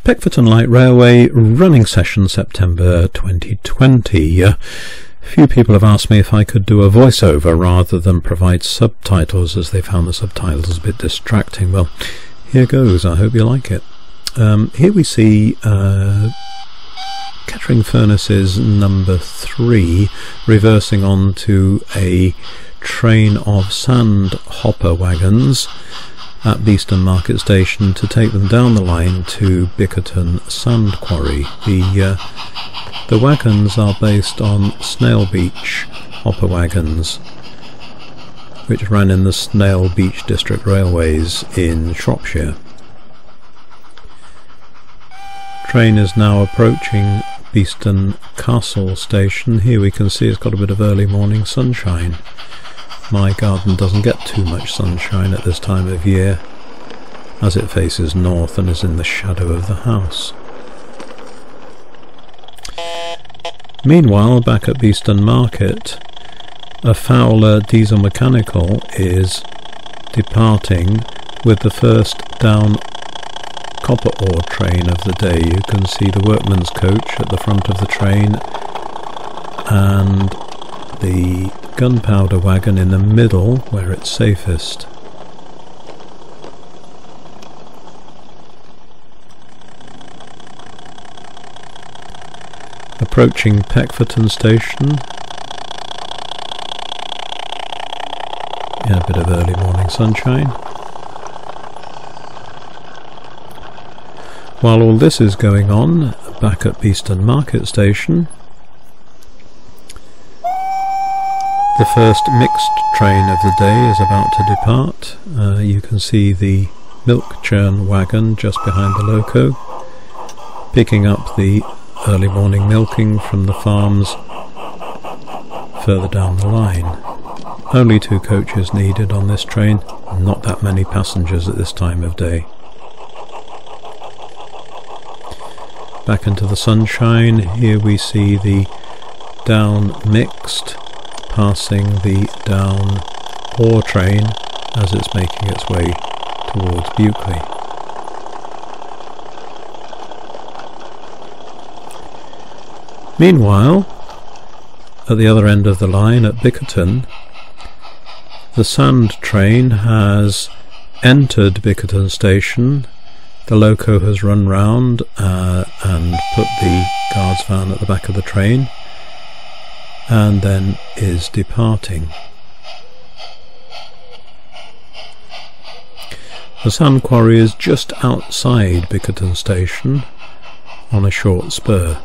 Peckforton Light Railway running session September 2020. Few people have asked me if I could do a voiceover rather than provide subtitles, as they found the subtitles a bit distracting. Well, here goes. I hope you like it. Here we see Kettering Furnaces number 3 reversing onto a train of sand hopper wagons at Beeston Market Station to take them down the line to Bickerton Sand Quarry. The wagons are based on Snail Beach hopper wagons, which ran in the Snail Beach District Railways in Shropshire. Train is now approaching Beeston Castle Station. Here we can see it's got a bit of early morning sunshine. My garden doesn't get too much sunshine at this time of year, as it faces north and is in the shadow of the house. Meanwhile, back at Beeston Market, a Fowler diesel mechanical is departing with the first down copper ore train of the day. You can see the workman's coach at the front of the train and the gunpowder wagon in the middle where it's safest. Approaching Peckforton Station in a bit of early morning sunshine. While all this is going on, back at Beeston Market Station, the first mixed train of the day is about to depart. You can see the milk churn wagon just behind the loco, picking up the early morning milking from the farms further down the line. Only 2 coaches needed on this train, not that many passengers at this time of day. Back into the sunshine, here we see the down mixed passing the down ore train as it's making its way towards Buckley. Meanwhile, at the other end of the line at Bickerton, the sand train has entered Bickerton Station. The loco has run round and put the guard's van at the back of the train and then is departing. The sand quarry is just outside Bickerton Station on a short spur.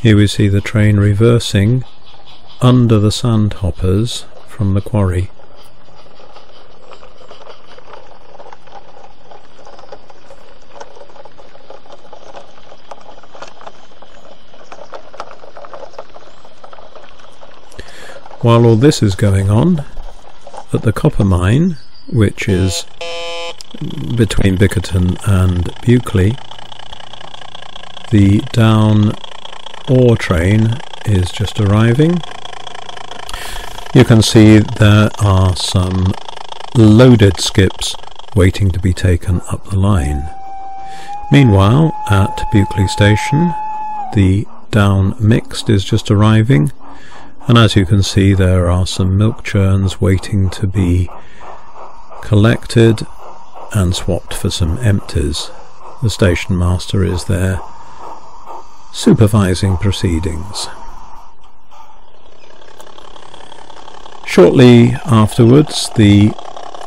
Here we see the train reversing under the sand hoppers from the quarry. While all this is going on, at the copper mine, which is between Bickerton and Buckley, the down ore train is just arriving. You can see there are some loaded skips waiting to be taken up the line. Meanwhile, at Buckley Station, the down mixed is just arriving, and as you can see there are some milk churns waiting to be collected and swapped for some empties. The station master is there supervising proceedings. Shortly afterwards, the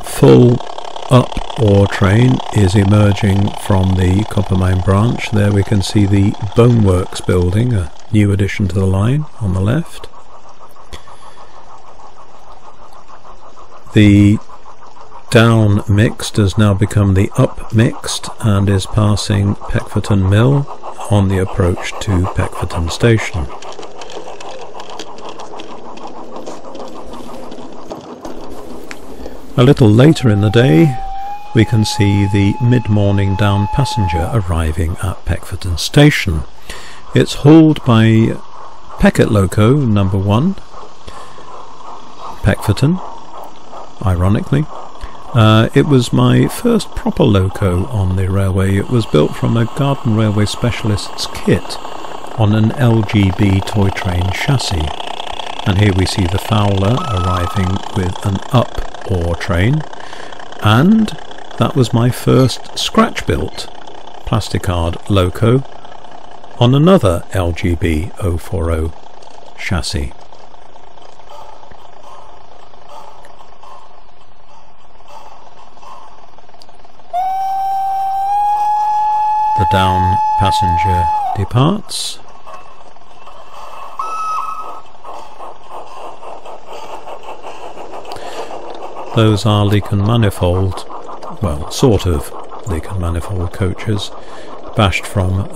full up ore train is emerging from the copper mine branch. There we can see the Boneworks building, a new addition to the line on the left. The down mixed has now become the up mixed and is passing Peckforton Mill on the approach to Peckforton Station. A little later in the day, we can see the mid-morning down passenger arriving at Peckforton Station. It's hauled by Peckett Loco number 1, Peckforton, ironically. It was my first proper loco on the railway. It was built from a Garden Railway Specialist's kit on an LGB toy train chassis. And here we see the Fowler arriving with an up ore train, and that was my first scratch-built plasticard loco on another LGB 040 chassis. The down passenger departs. Those are leak and manifold, well, sort of leak and manifold coaches, bashed from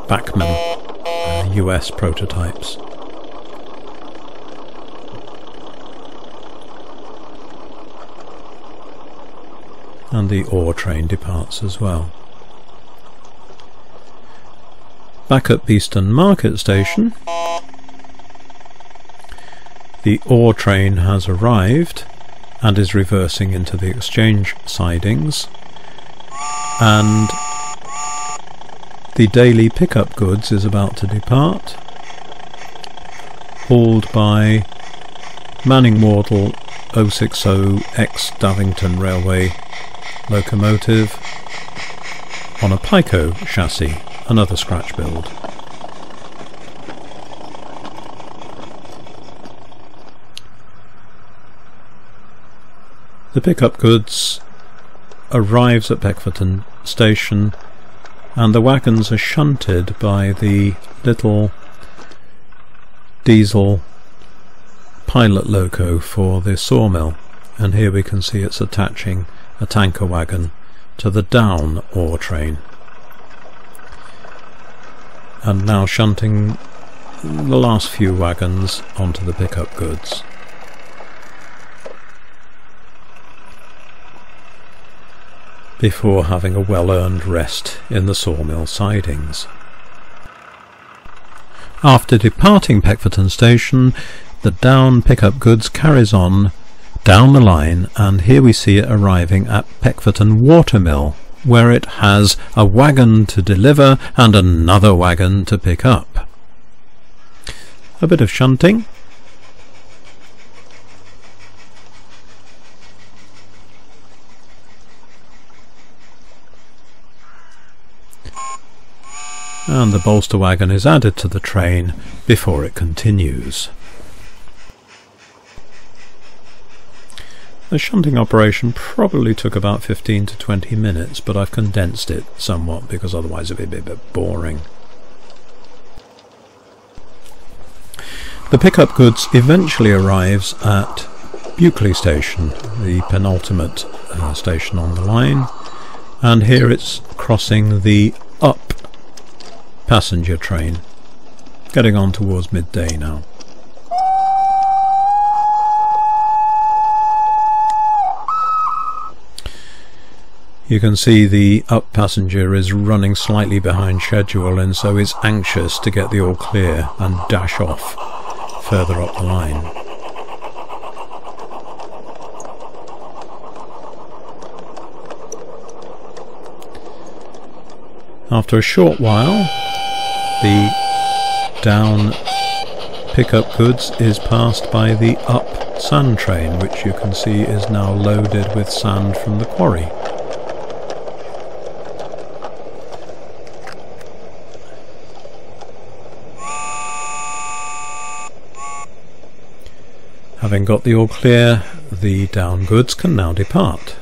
Bachmann US prototypes. And the ore train departs as well. Back at Beeston Market Station, the ore train has arrived and is reversing into the exchange sidings, and the daily pickup goods is about to depart, hauled by Manning Wardle 060 X Davington Railway locomotive on a Pico chassis, another scratch build. The pickup goods arrives at Peckforton Station, and the wagons are shunted by the little diesel pilot loco for the sawmill, and here we can see it's attaching a tanker wagon to the down ore train, and now shunting the last few wagons onto the pickup goods. Before having a well-earned rest in the sawmill sidings. After departing Peckforton Station, the down pickup goods carries on down the line, and here we see it arriving at Peckforton Watermill, where it has a wagon to deliver and another wagon to pick up. A bit of shunting. And the bolster wagon is added to the train before it continues. The shunting operation probably took about 15 to 20 minutes, but I've condensed it somewhat because otherwise it would be a bit boring. The pickup goods eventually arrives at Buckley Station, the penultimate station on the line, and here it's crossing the up passenger train, getting on towards midday now. You can see the up passenger is running slightly behind schedule, and so is anxious to get the all clear and dash off further up the line. After a short while, the down pickup goods is passed by the up sand train, which you can see is now loaded with sand from the quarry. Having got the all clear, the down goods can now depart.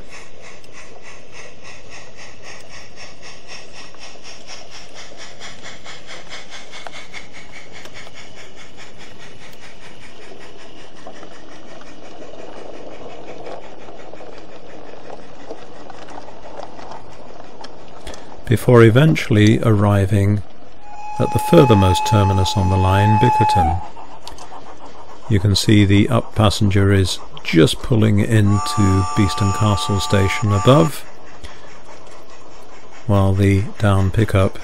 Before eventually arriving at the furthermost terminus on the line, Bickerton. You can see the up passenger is just pulling into Beeston Castle Station above, while the down pickup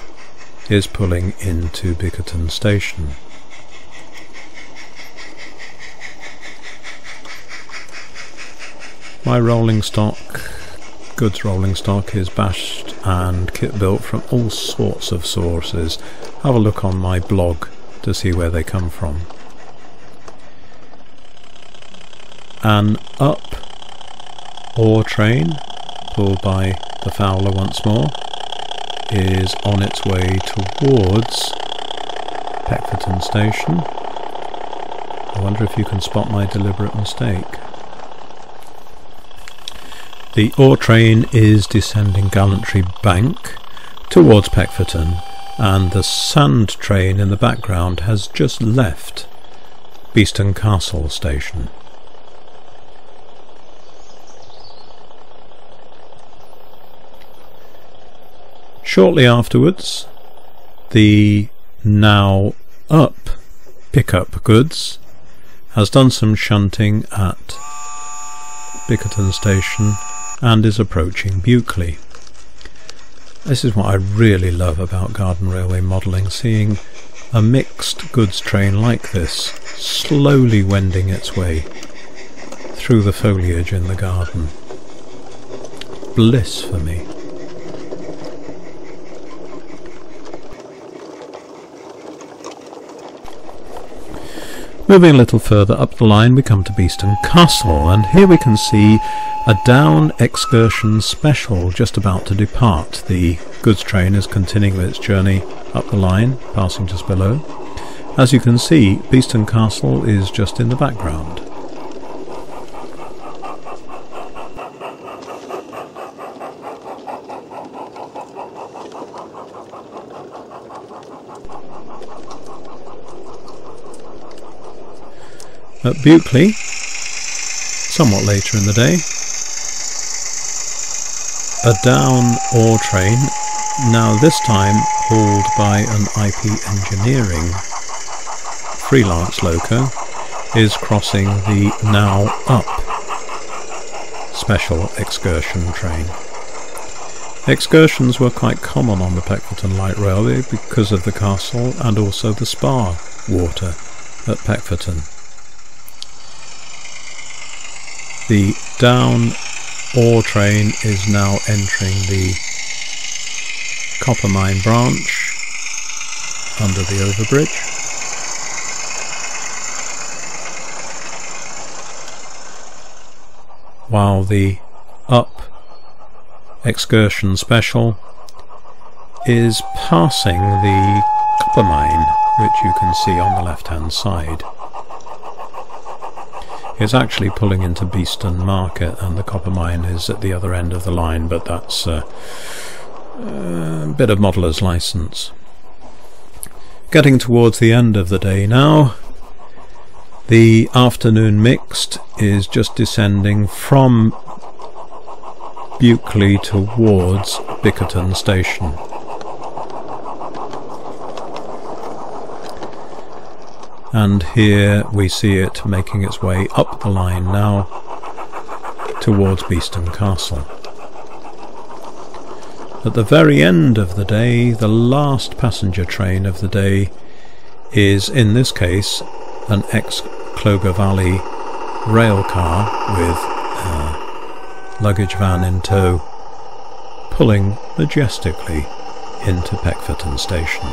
is pulling into Bickerton Station. My rolling stock, goods rolling stock, is bashed and kit built from all sorts of sources. Have a look on my blog to see where they come from. An up ore train, pulled by the Fowler once more, is on its way towards Peckforton Station. I wonder if you can spot my deliberate mistake. The ore train is descending Gallantry Bank towards Peckforton, and the sand train in the background has just left Beeston Castle Station. Shortly afterwards, the now up pickup goods has done some shunting at Bickerton Station and is approaching Bukeley. This is what I really love about garden railway modelling, seeing a mixed goods train like this slowly wending its way through the foliage in the garden. Bliss for me. Moving a little further up the line, we come to Beeston Castle, and here we can see a down excursion special just about to depart. The goods train is continuing its journey up the line, passing just below. As you can see, Beeston Castle is just in the background. At Bukeley, somewhat later in the day, a down ore train, now this time hauled by an IP Engineering freelance loco, is crossing the now up special excursion train. Excursions were quite common on the Peckforton Light Railway because of the castle and also the spa water at Peckforton. The down ore train is now entering the copper mine branch under the overbridge. While the up excursion special is passing the copper mine, which you can see on the left hand side. It's actually pulling into Beeston Market, and the copper mine is at the other end of the line, but that's a bit of modeller's license. Getting towards the end of the day now, the afternoon mixed is just descending from Bukeley towards Bickerton Station. And here we see it making its way up the line now towards Beeston Castle. At the very end of the day, the last passenger train of the day is, in this case, an ex-Cloger Valley rail car with a luggage van in tow, pulling majestically into Peckforton Station.